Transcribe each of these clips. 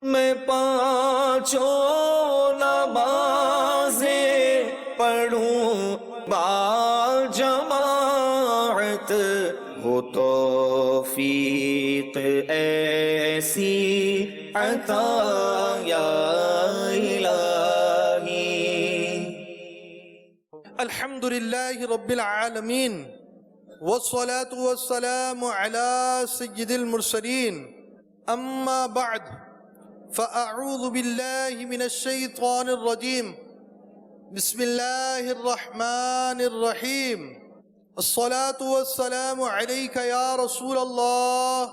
میں پانچوں نمازیں پڑھوں باجماعت، ہو توفیق ایسی عطا یا الہی۔ الحمد للہ رب العالمین والصلاة والسلام على سید المرسلین، اما بعد فاعوذ باللہ من الشیطان الرجیم، بسم اللہ الرحمن الرحیم۔ الصلاة والسلام علیک یا رسول اللہ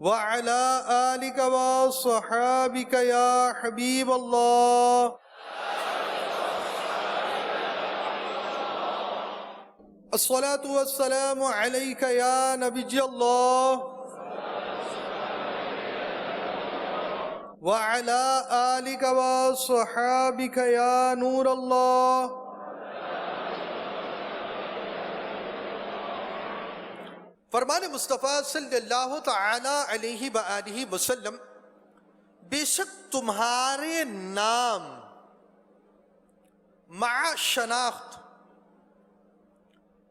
وعلى آلك وصحابك يا حبيب الله۔ الصلاة والسلام عليك يا نبي الله وعلى آلك وصحابك يا نور الله۔ فرمان مصطفیٰ صلی اللہ تعالی علیہ وآلہ وسلم، بے شک تمہارے نام مع شناخت،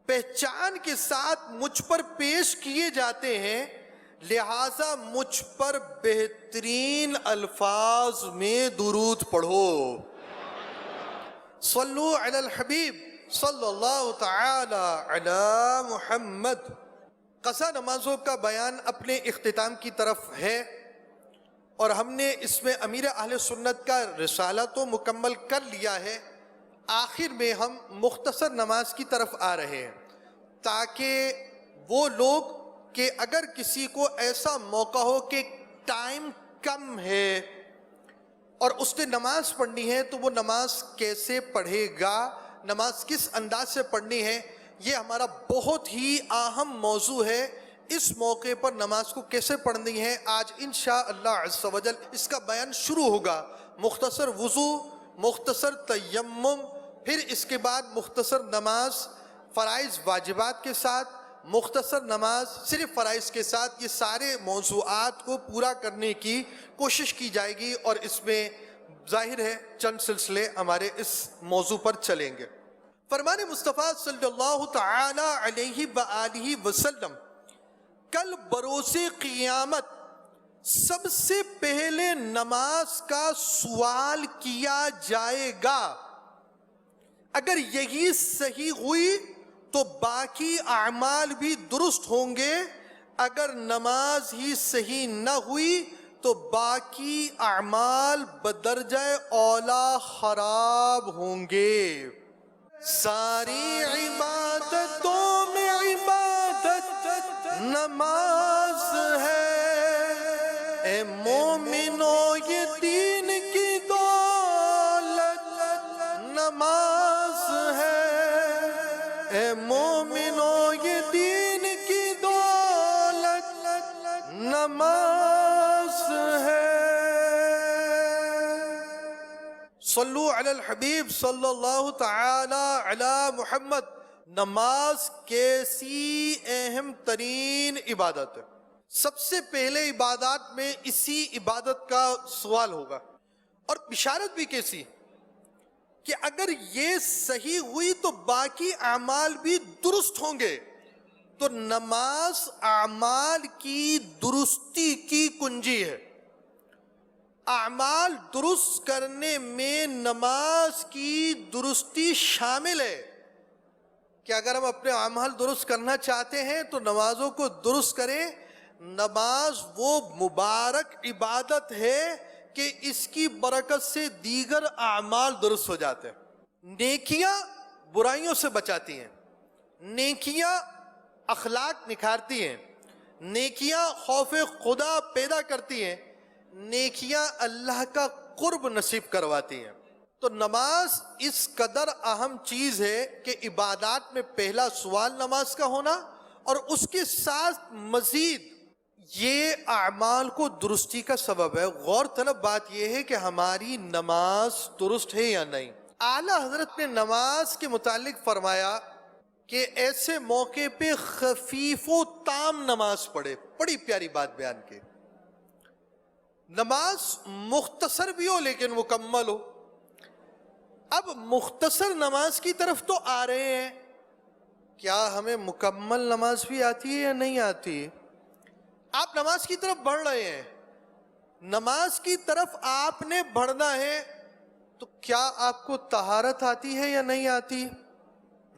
پہچان کے ساتھ مجھ پر پیش کیے جاتے ہیں، لہٰذا مجھ پر بہترین الفاظ میں درود پڑھو۔ صلو علی الحبیب صلی اللہ تعالی علی محمد۔ قضا نمازوں کا بیان اپنے اختتام کی طرف ہے، اور ہم نے اس میں امیر اہل سنت کا رسالہ تو مکمل کر لیا ہے۔ آخر میں ہم مختصر نماز کی طرف آ رہے ہیں، تاکہ وہ لوگ کہ اگر کسی کو ایسا موقع ہو کہ ٹائم کم ہے اور اس نے نماز پڑھنی ہے، تو وہ نماز کیسے پڑھے گا، نماز کس انداز سے پڑھنی ہے، یہ ہمارا بہت ہی اہم موضوع ہے۔ اس موقع پر نماز کو کیسے پڑھنی ہے، آج انشاءاللہ عز و جل اس کا بیان شروع ہوگا۔ مختصر وضو، مختصر تیمم، پھر اس کے بعد مختصر نماز فرائض واجبات کے ساتھ، مختصر نماز صرف فرائض کے ساتھ، یہ سارے موضوعات کو پورا کرنے کی کوشش کی جائے گی، اور اس میں ظاہر ہے چند سلسلے ہمارے اس موضوع پر چلیں گے۔ فرمان مصطفیٰ صلی اللہ تعالی علیہ وآلہ وسلم، کل بروز قیامت سب سے پہلے نماز کا سوال کیا جائے گا، اگر یہی صحیح ہوئی تو باقی اعمال بھی درست ہوں گے، اگر نماز ہی صحیح نہ ہوئی تو باقی اعمال بدرجہ اولا خراب ہوں گے۔ ساری عبادتوں میں عبادت نماز ہے، اے مومنو یہ دین کی دولت نماز ہے، اے مومنو یہ دین کی دولت نماز ہے۔ صلو علی الحبیب صلی اللہ تعالی علی محمد۔ نماز کیسی اہم ترین عبادت ہے، سب سے پہلے عبادات میں اسی عبادت کا سوال ہوگا، اور بشارت بھی کیسی کہ اگر یہ صحیح ہوئی تو باقی اعمال بھی درست ہوں گے۔ تو نماز اعمال کی درستی کی کنجی ہے۔ اعمال درست کرنے میں نماز کی درستی شامل ہے، کہ اگر ہم اپنے اعمال درست کرنا چاہتے ہیں تو نمازوں کو درست کریں۔ نماز وہ مبارک عبادت ہے کہ اس کی برکت سے دیگر اعمال درست ہو جاتے ہیں۔ نیکیاں برائیوں سے بچاتی ہیں، نیکیاں اخلاق نکھارتی ہیں، نیکیاں خوف خدا پیدا کرتی ہیں، نیکیاں اللہ کا قرب نصیب کرواتی ہیں۔ تو نماز اس قدر اہم چیز ہے کہ عبادات میں پہلا سوال نماز کا ہونا، اور اس کے ساتھ مزید یہ اعمال کو درستی کا سبب ہے۔ غور طلب بات یہ ہے کہ ہماری نماز درست ہے یا نہیں۔ اعلیٰ حضرت نے نماز کے متعلق فرمایا کہ ایسے موقع پہ خفیف و تام نماز پڑھے. بڑی پیاری بات بیان کی. نماز مختصر بھی ہو لیکن مکمل ہو. اب مختصر نماز کی طرف تو آ رہے ہیں, کیا ہمیں مکمل نماز بھی آتی ہے یا نہیں آتی؟ آپ نماز کی طرف بڑھ رہے ہیں, نماز کی طرف آپ نے بڑھنا ہے, تو کیا آپ کو طہارت آتی ہے یا نہیں آتی؟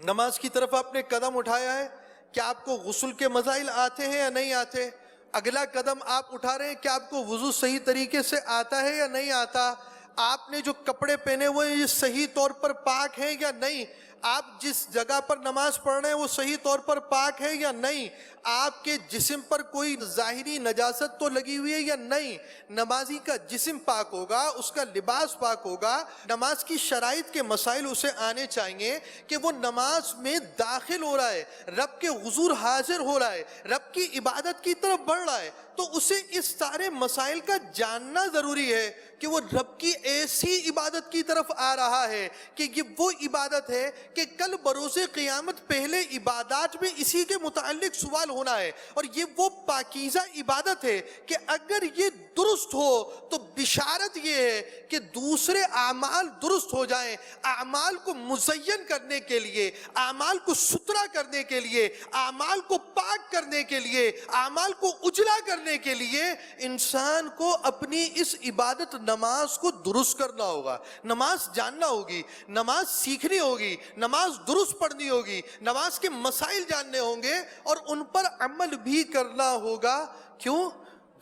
نماز کی طرف آپ نے قدم اٹھایا ہے, کیا آپ کو غسل کے مسائل آتے ہیں یا نہیں آتے؟ اگلا قدم آپ اٹھا رہے ہیں, کیا آپ کو وضو صحیح طریقے سے آتا ہے یا نہیں آتا؟ آپ نے جو کپڑے پہنے ہوئے یہ صحیح طور پر پاک ہیں یا نہیں؟ آپ جس جگہ پر نماز پڑھ رہے ہیں وہ صحیح طور پر پاک ہے یا نہیں؟ آپ کے جسم پر کوئی ظاہری نجاست تو لگی ہوئی ہے یا نہیں؟ نمازی کا جسم پاک ہوگا, اس کا لباس پاک ہوگا. نماز کی شرائط کے مسائل اسے آنے چاہیے کہ وہ نماز میں داخل ہو رہا ہے, رب کے حضور حاضر ہو رہا ہے, رب کی عبادت کی طرف بڑھ رہا ہے, تو اسے اس سارے مسائل کا جاننا ضروری ہے کہ وہ رب کی ایسی عبادت کی طرف آ رہا ہے کہ یہ وہ عبادت ہے کہ کل بروز قیامت پہلے عبادات میں اسی کے متعلق سوال ہونا ہے, اور یہ وہ پاکیزہ عبادت ہے کہ اگر یہ درست ہو تو بشارت یہ ہے کہ دوسرے اعمال درست ہو جائیں. اعمال کو مزین کرنے کے لیے, اعمال کو ستھرا کرنے کے لیے, اعمال کو پاک کرنے کے لیے, اعمال کو اجلا کرنے کے لیے انسان کو اپنی اس عبادت نماز کو درست کرنا ہوگا. نماز جاننا ہوگی, نماز سیکھنی ہوگی, نماز درست پڑھنی ہوگی, نماز کے مسائل جاننے ہوں گے اور ان پر عمل بھی کرنا ہوگا. کیوں؟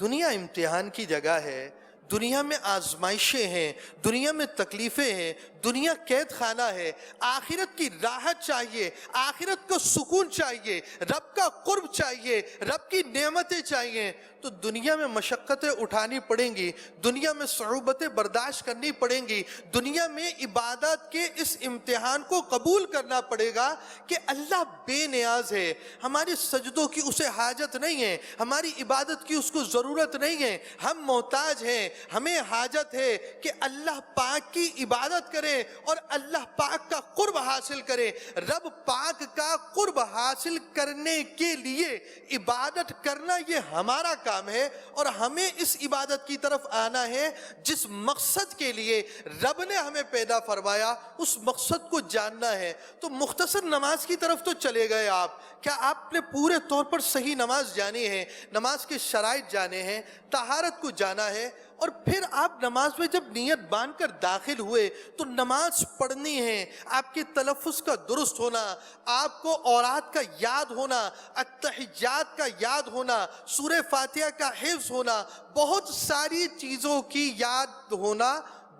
دنیا امتحان کی جگہ ہے, دنیا میں آزمائشیں ہیں, دنیا میں تکلیفیں ہیں, دنیا قید خانہ ہے. آخرت کی راحت چاہیے, آخرت کو سکون چاہیے, رب کا قرب چاہیے, رب کی نعمتیں چاہیے. تو دنیا میں مشقتیں اٹھانی پڑیں گی, دنیا میں صعوبتیں برداشت کرنی پڑیں گی, دنیا میں عبادت کے اس امتحان کو قبول کرنا پڑے گا کہ اللہ بے نیاز ہے, ہماری سجدوں کی اسے حاجت نہیں ہے, ہماری عبادت کی اس کو ضرورت نہیں ہے, ہم محتاج ہیں, ہمیں حاجت ہے کہ اللہ پاک کی عبادت کریں اور اللہ پاک کا قرب حاصل کریں. رب پاک کا قرب حاصل کرنے کے لیے عبادت کرنا یہ ہمارا کام ہے, اور ہمیں اس عبادت کی طرف آنا ہے جس مقصد کے لیے رب نے ہمیں پیدا فرمایا, اس مقصد کو جاننا ہے. تو مختصر نماز کی طرف تو چلے گئے آپ, کیا آپ نے پورے طور پر صحیح نماز جانی ہے, نماز کے شرائط جانے ہیں, طہارت کو جانا ہے, اور پھر آپ نماز میں جب نیت باندھ کر داخل ہوئے تو نماز پڑھنی ہے. آپ کے تلفظ کا درست ہونا, آپ کو اورات کا یاد ہونا, التحجات کا یاد ہونا, سورہ فاتحہ کا حفظ ہونا, بہت ساری چیزوں کی یاد ہونا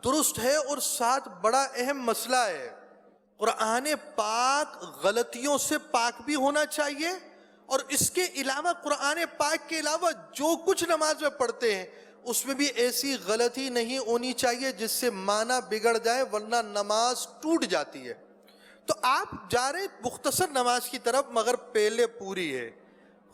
درست ہے. اور ساتھ بڑا اہم مسئلہ ہے, قرآن پاک غلطیوں سے پاک بھی ہونا چاہیے, اور اس کے علاوہ قرآن پاک کے علاوہ جو کچھ نماز میں پڑھتے ہیں اس میں بھی ایسی غلطی نہیں ہونی چاہیے جس سے معنی بگڑ جائے, ورنہ نماز ٹوٹ جاتی ہے. تو آپ جا رہے مختصر نماز کی طرف, مگر پہلے پوری ہے,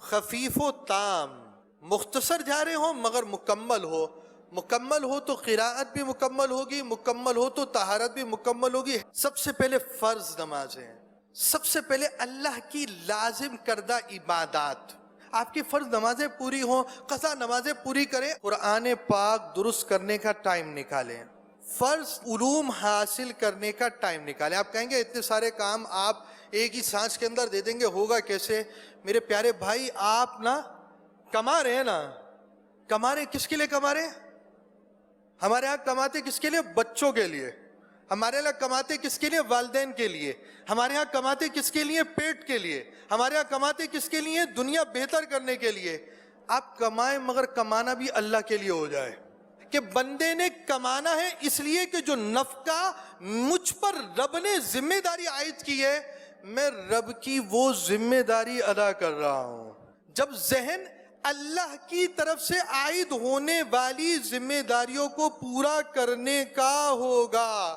خفیف و تام. مختصر جا رہے ہو مگر مکمل ہو, مکمل ہو تو قراءت بھی مکمل ہوگی, مکمل ہو تو طہارت بھی مکمل ہوگی. سب سے پہلے فرض نمازیں, سب سے پہلے اللہ کی لازم کردہ عبادات. آپ کی فرض نمازیں پوری ہوں, قضا نمازیں پوری کریں, قرآن پاک درست کرنے کا ٹائم نکالیں, فرض علوم حاصل کرنے کا ٹائم نکالیں. آپ کہیں گے اتنے سارے کام آپ ایک ہی سانس کے اندر دے دیں گے, ہوگا کیسے؟ میرے پیارے بھائی, آپ نا کما رہے ہیں نا, کما رہے کس کے لیے کما رہے ہیں؟ ہمارے ہاں کماتے کس کے لیے؟ بچوں کے لیے. ہمارے ہاں کماتے کس کے لیے؟ والدین کے لیے. ہمارے ہاں کماتے کس کے لیے؟ پیٹ کے لیے. ہمارے ہاں کماتے کس کے لیے؟ دنیا بہتر کرنے کے لیے. آپ کمائیں مگر کمانا بھی اللہ کے لیے ہو جائے, کہ بندے نے کمانا ہے اس لیے کہ جو نفقہ مجھ پر رب نے ذمہ داری عائد کی ہے, میں رب کی وہ ذمہ داری ادا کر رہا ہوں. جب ذہن اللہ کی طرف سے عائد ہونے والی ذمہ داریوں کو پورا کرنے کا ہوگا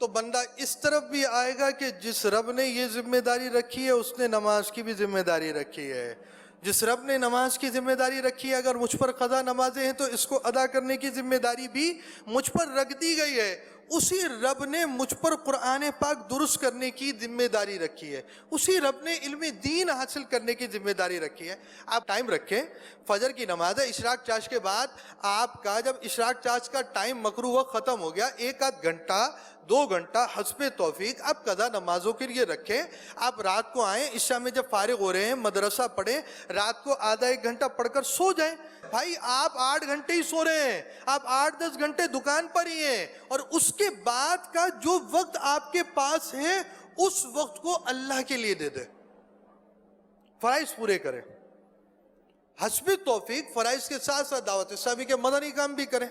تو بندہ اس طرف بھی آئے گا کہ جس رب نے یہ ذمہ داری رکھی ہے اس نے نماز کی بھی ذمہ داری رکھی ہے. جس رب نے نماز کی ذمہ داری رکھی ہے, اگر مجھ پر قضا نمازیں ہیں تو اس کو ادا کرنے کی ذمہ داری بھی مجھ پر رکھ دی گئی ہے. اسی رب نے مجھ پر قرآن پاک درست کرنے کی ذمہ داری رکھی ہے، اسی رب نے علم دین حاصل کرنے کی ذمہ داری رکھی ہے۔ آپ ٹائم رکھیں، فجر کی نماز ہے، اشراق چاش کے بعد آپ کا جب اشراق چاش کا ٹائم مکروہ وقت ختم ہو گیا، 1 آدھ گھنٹہ 2 گھنٹہ حسب توفیق آپ قضا نمازوں کے لیے رکھیں۔ آپ رات کو آئیں، عشاء میں جب فارغ ہو رہے ہیں مدرسہ پڑھیں، رات کو آدھا 1 گھنٹہ پڑھ کر سو جائیں۔ بھائی آپ 8 گھنٹے ہی سو رہے ہیں، آپ 8-10 گھنٹے دکان پر ہی ہیں، اور اس کے بعد کا جو وقت آپ کے پاس ہے اس وقت کو اللہ کے لیے دے دیں، فرائض پورے کریں، حسب توفیق فرائض کے ساتھ ساتھ دعوت اسلامی کے مدنی کام بھی کریں۔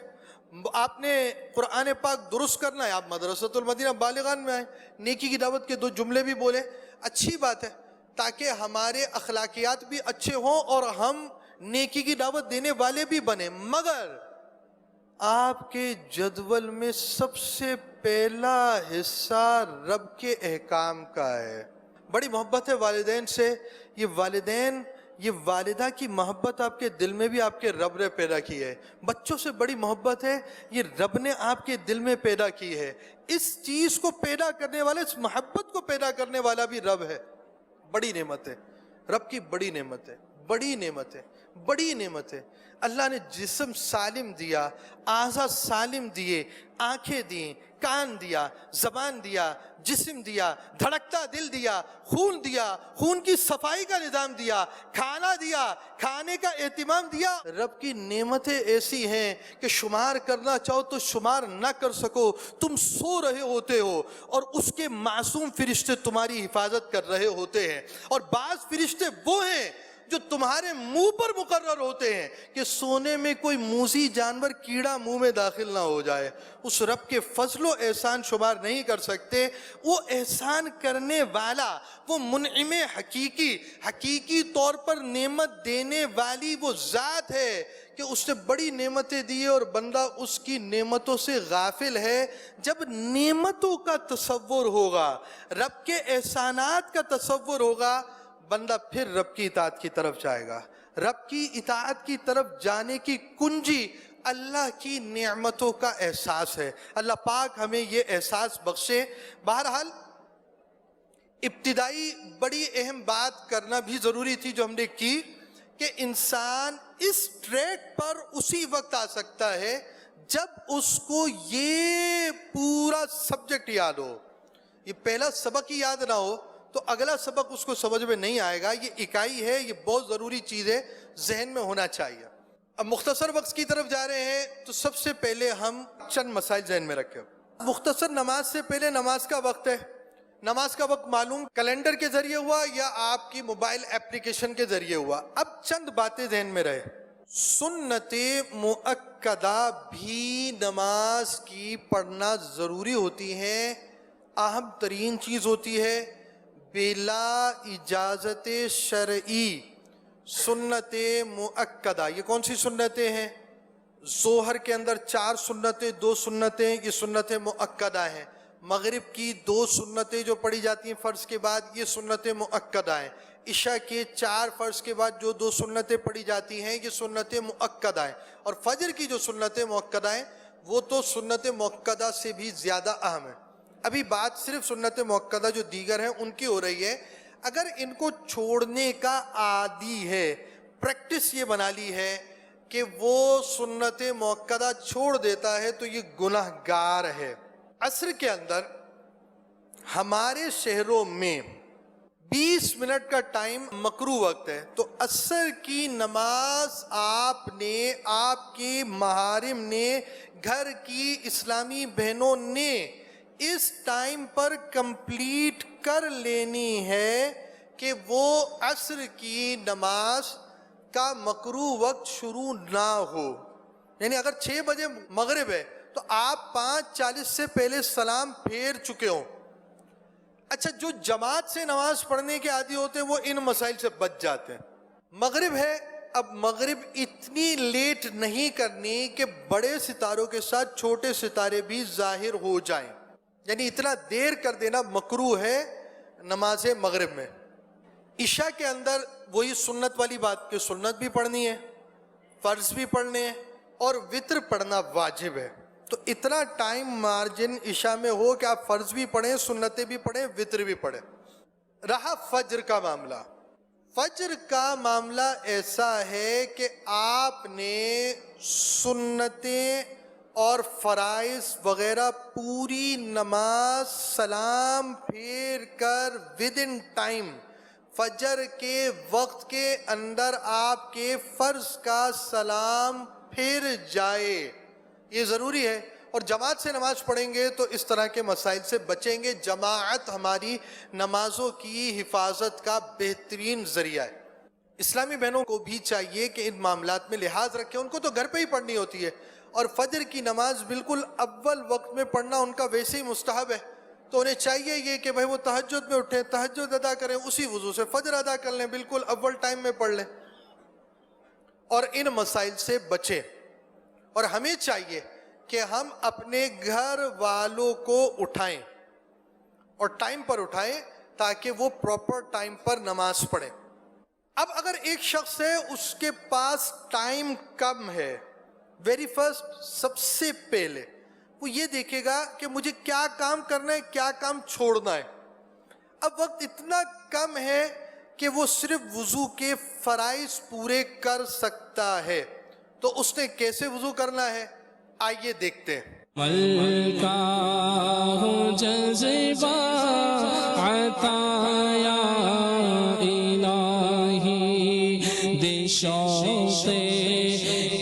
آپ نے قرآن پاک درست کرنا ہے، آپ مدرسۃ المدینہ بالغان میں آئیں، نیکی کی دعوت کے 2 جملے بھی بولیں، اچھی بات ہے، تاکہ ہمارے اخلاقیات بھی اچھے ہوں اور ہم نیکی کی دعوت دینے والے بھی بنیں۔ مگر آپ کے جدول میں سب سے پہلا حصہ رب کے احکام کا ہے۔ بڑی محبت ہے والدین سے، یہ والدین، یہ والدہ کی محبت آپ کے دل میں بھی آپ کے رب نے پیدا کی ہے۔ بچوں سے بڑی محبت ہے، یہ رب نے آپ کے دل میں پیدا کی ہے۔ اس چیز کو پیدا کرنے والا، اس محبت کو پیدا کرنے والا بھی رب ہے۔ بڑی نعمت ہے، رب کی بڑی نعمت ہے، بڑی نعمت ہے، بڑی نعمت ہے۔ اللہ نے جسم سالم دیا، اعضاء سالم دیے، آنکھیں دیں، کان دیا، زبان دیا، جسم دیا، دھڑکتا دل دیا، خون کی صفائی کا نظام دیا، کھانا دیا، کھانے کا اہتمام دیا۔ رب کی نعمتیں ایسی ہیں کہ شمار کرنا چاہو تو شمار نہ کر سکو۔ تم سو رہے ہوتے ہو اور اس کے معصوم فرشتے تمہاری حفاظت کر رہے ہوتے ہیں، اور بعض فرشتے وہ ہیں جو تمہارے منہ پر مقرر ہوتے ہیں کہ سونے میں کوئی موذی جانور کیڑا منہ میں داخل نہ ہو جائے۔ اس رب کے فضل و احسان شمار نہیں کر سکتے۔ وہ احسان کرنے والا، وہ منعم حقیقی طور پر نعمت دینے والی وہ ذات ہے کہ اس نے بڑی نعمتیں دی اور بندہ اس کی نعمتوں سے غافل ہے۔ جب نعمتوں کا تصور ہوگا، رب کے احسانات کا تصور ہوگا، بندہ پھر رب کی اطاعت کی طرف جائے گا۔ رب کی اطاعت کی طرف جانے کی کنجی اللہ کی نعمتوں کا احساس ہے۔ اللہ پاک ہمیں یہ احساس بخشے۔ بہرحال ابتدائی بڑی اہم بات کرنا بھی ضروری تھی جو ہم نے کی، کہ انسان اس ٹریک پر اسی وقت آ سکتا ہے جب اس کو یہ پورا سبجیکٹ یاد ہو۔ یہ پہلا سبق ہی یاد نہ ہو تو اگلا سبق اس کو سمجھ میں نہیں آئے گا۔ یہ اکائی ہے، یہ بہت ضروری چیز ہے، ذہن میں ہونا چاہیے۔ اب مختصر وقت کی طرف جا رہے ہیں تو سب سے پہلے ہم چند مسائل ذہن میں رکھیں۔ مختصر نماز سے پہلے نماز کا وقت ہے۔ نماز کا وقت معلوم کیلنڈر کے ذریعے ہوا یا آپ کی موبائل اپلیکیشن کے ذریعے ہوا۔ اب چند باتیں ذہن میں رہے۔ سنت مؤکدہ بھی نماز کی پڑھنا ضروری ہوتی ہیں، اہم ترین چیز ہوتی ہے۔ بلا اجازت شرعی سنت مؤکدہ، یہ کون سی سنتیں ہیں؟ ظہر کے اندر 4 سنتیں، 2 سنتیں، یہ سنتیں مؤکدہ ہیں۔ مغرب کی 2 سنتیں جو پڑھی جاتی ہیں فرض کے بعد، یہ سنتیں مؤکدہ ہیں۔ عشاء کے 4 فرض کے بعد جو 2 سنتیں پڑھی جاتی ہیں، یہ سنتیں مؤکدہ ہیں۔ اور فجر کی جو سنتیں مؤکدہ ہیں وہ تو سنت مؤکدہ سے بھی زیادہ اہم ہیں۔ ابھی بات صرف سنت مؤکدہ جو دیگر ہیں ان کی ہو رہی ہے۔ اگر ان کو چھوڑنے کا عادی ہے، پریکٹس یہ بنا لی ہے کہ وہ سنت مؤکدہ چھوڑ دیتا ہے تو یہ گناہ گار ہے۔ عصر کے اندر ہمارے شہروں میں 20 منٹ کا ٹائم مکروہ وقت ہے، تو عصر کی نماز آپ نے، آپ کے محارم نے، گھر کی اسلامی بہنوں نے اس ٹائم پر کمپلیٹ کر لینی ہے کہ وہ عصر کی نماز کا مکروہ وقت شروع نہ ہو۔ یعنی اگر 6 بجے مغرب ہے تو آپ 5:40 سے پہلے سلام پھیر چکے ہوں۔ اچھا، جو جماعت سے نماز پڑھنے کے عادی ہوتے ہیں وہ ان مسائل سے بچ جاتے ہیں۔ مغرب ہے، اب مغرب اتنی لیٹ نہیں کرنی کہ بڑے ستاروں کے ساتھ چھوٹے ستارے بھی ظاہر ہو جائیں، یعنی اتنا دیر کر دینا مکروہ ہے نماز مغرب میں۔ عشاء کے اندر وہی سنت والی بات کہ سنت بھی پڑھنی ہے، فرض بھی پڑھنے ہیں، اور وتر پڑھنا واجب ہے۔ تو اتنا ٹائم مارجن عشاء میں ہو کہ آپ فرض بھی پڑھیں، سنتیں بھی پڑھیں، وطر بھی پڑھیں۔ رہا فجر کا معاملہ، فجر کا معاملہ ایسا ہے کہ آپ نے سنتیں اور فرائض وغیرہ پوری نماز سلام پھیر کر ودن ٹائم فجر کے وقت کے اندر آپ کے فرض کا سلام پھر جائے، یہ ضروری ہے۔ اور جماعت سے نماز پڑھیں گے تو اس طرح کے مسائل سے بچیں گے۔ جماعت ہماری نمازوں کی حفاظت کا بہترین ذریعہ ہے۔ اسلامی بہنوں کو بھی چاہیے کہ ان معاملات میں لحاظ رکھیں، ان کو تو گھر پہ ہی پڑھنی ہوتی ہے، اور فجر کی نماز بالکل اول وقت میں پڑھنا ان کا ویسے ہی مستحب ہے، تو انہیں چاہیے یہ کہ بھائی وہ تہجد میں اٹھیں، تہجد ادا کریں، اسی وضو سے فجر ادا کر لیں، بالکل اول ٹائم میں پڑھ لیں، اور ان مسائل سے بچیں۔ اور ہمیں چاہیے کہ ہم اپنے گھر والوں کو اٹھائیں اور ٹائم پر اٹھائیں تاکہ وہ پراپر ٹائم پر نماز پڑھیں۔ اب اگر ایک شخص ہے اس کے پاس ٹائم کم ہے، ویری فرسٹ سب سے پہلے وہ یہ دیکھے گا کہ مجھے کیا کام کرنا ہے، کیا کام چھوڑنا ہے۔ اب وقت اتنا کم ہے کہ وہ صرف وضو کے فرائض پورے کر سکتا ہے، تو اس نے کیسے وضو کرنا ہے آئیے دیکھتے ہیں۔ ملکہ ہوں جذبہ عطایا الہی دے شوق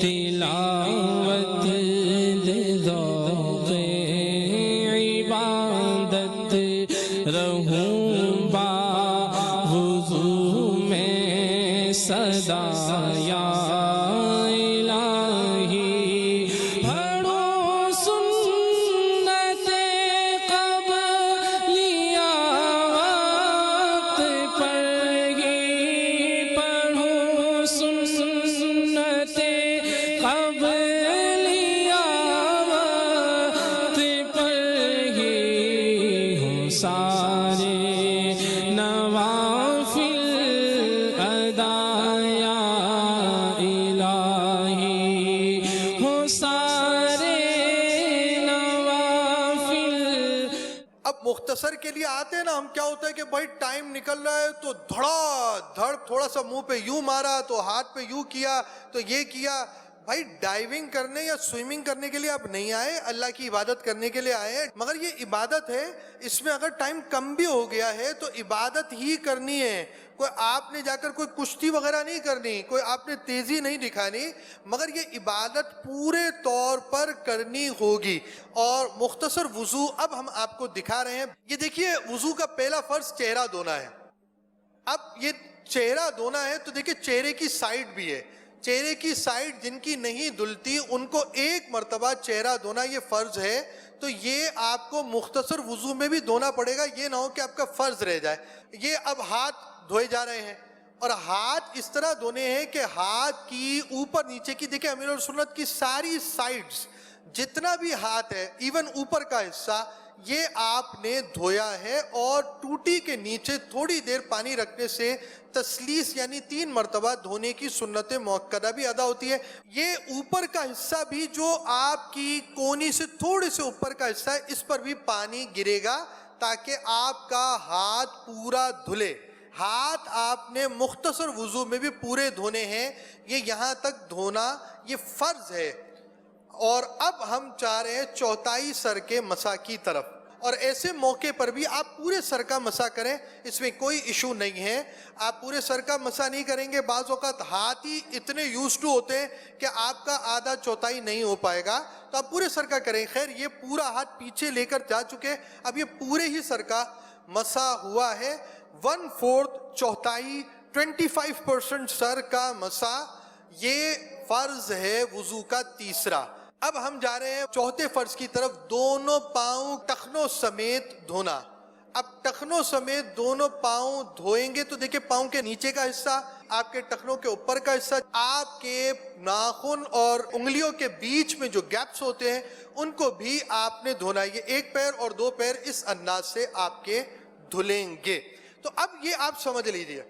تلاوت دے ذوق عبادت رہوں با وضو میں صدا یا مختصر کے لیے آتے ہیں نا ہم، کیا ہوتا ہے کہ بھائی ٹائم نکل رہا ہے تو دھڑا دھڑ تھوڑا سا منہ پہ یوں مارا تو ہاتھ پہ یوں کیا تو یہ کیا۔ بھائی ڈائیونگ کرنے یا سوئمنگ کرنے کے لیے آپ نہیں آئے، اللہ کی عبادت کرنے کے لیے آئے ہیں، مگر یہ عبادت ہے، اس میں اگر ٹائم کم بھی ہو گیا ہے تو عبادت ہی کرنی ہے۔ کوئی آپ نے جا کر کوئی کشتی وغیرہ نہیں کرنی، کوئی آپ نے تیزی نہیں دکھانی، مگر یہ عبادت پورے طور پر کرنی ہوگی۔ اور مختصر وضو اب ہم آپ کو دکھا رہے ہیں۔ یہ دیکھیے وضو کا پہلا فرض چہرہ دھونا ہے۔ اب یہ چہرہ دھونا ہے تو دیکھیے چہرے کی سائڈ بھی ہے، چہرے کی سائڈ جن کی نہیں دھلتی ان کو ایک مرتبہ چہرہ دھونا یہ فرض ہے، تو یہ آپ کو مختصر وضو میں بھی دھونا پڑے گا، یہ نہ ہو کہ آپ کا فرض رہ جائے۔ یہ اب ہاتھ دھوئے جا رہے ہیں، اور ہاتھ اس طرح دھونے ہیں کہ ہاتھ کی اوپر نیچے کی، دیکھیں امیر السنت کی ساری سائڈز جتنا بھی ہاتھ ہے ایون اوپر کا حصہ یہ آپ نے دھویا ہے، اور ٹوٹی کے نیچے تھوڑی دیر پانی رکھنے سے تسلیس یعنی 3 مرتبہ دھونے کی سنت مؤکدہ بھی ادا ہوتی ہے۔ یہ اوپر کا حصہ بھی جو آپ کی کونی سے تھوڑے سے اوپر کا حصہ ہے اس پر بھی پانی گرے گا تاکہ آپ کا ہاتھ پورا دھلے۔ ہاتھ آپ نے مختصر وضو میں بھی پورے دھونے ہیں، یہ یہاں تک دھونا یہ فرض ہے۔ اور اب ہم چاہ رہے ہیں چوتھائی سر کے مسح کی طرف، اور ایسے موقع پر بھی آپ پورے سر کا مسح کریں، اس میں کوئی ایشو نہیں ہے۔ آپ پورے سر کا مسح نہیں کریں گے، بعض اوقات ہاتھ ہی اتنے یوزڈ ہوتے ہیں کہ آپ کا آدھا چوتھائی نہیں ہو پائے گا، تو آپ پورے سر کا کریں۔ خیر یہ پورا ہاتھ پیچھے لے کر جا چکے، اب یہ پورے ہی سر کا مسح ہوا ہے، 1/4 چوتھائی 25% سر کا مسح، یہ فرض ہے وضو کا تیسرا۔ اب ہم جا رہے ہیں چوتھے فرض کی طرف، دونوں پاؤں ٹخنوں سمیت دھونا۔ اب ٹخنوں سمیت دونوں پاؤں دھوئیں گے تو دیکھیں پاؤں کے نیچے کا حصہ، آپ کے ٹخنوں کے اوپر کا حصہ، آپ کے ناخن اور انگلیوں کے بیچ میں جو گیپس ہوتے ہیں ان کو بھی آپ نے دھونا ہے۔ یہ ایک پیر اور 2 پیر اس انداز سے آپ کے دھلیں گے۔ تو اب یہ آپ سمجھ لیجئے،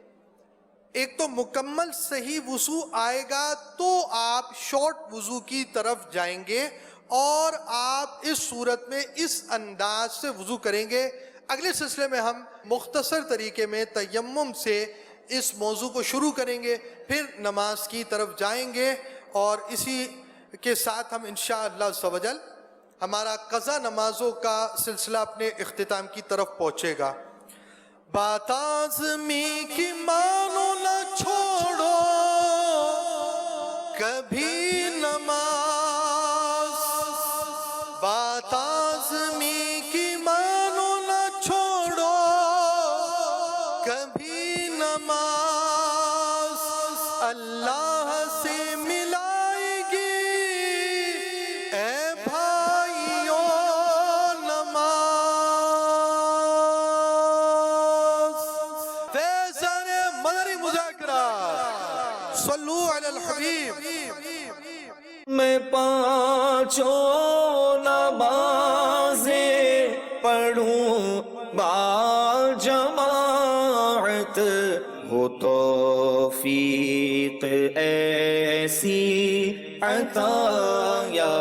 ایک تو مکمل صحیح وضو آئے گا تو آپ شارٹ وضو کی طرف جائیں گے، اور آپ اس صورت میں اس انداز سے وضو کریں گے۔ اگلے سلسلے میں ہم مختصر طریقے میں تیمم سے اس موضوع کو شروع کریں گے، پھر نماز کی طرف جائیں گے، اور اسی کے ساتھ ہم انشاءاللہ عز و جل ہمارا قضا نمازوں کا سلسلہ اپنے اختتام کی طرف پہنچے گا۔ بات آزمی کی مانو نہ چھوڑو کبھی نماز، بات آزمی کی مانو نہ چھوڑو کبھی نماز، اللہ سے ملائے گی اے بھائیو نماز۔ فیضان مدنی مذاکرہ، صلو علی الحبیب۔ میں پانچوں نمازیں پڑھوں با جماعت، ہو توفیق ایسی عطا یا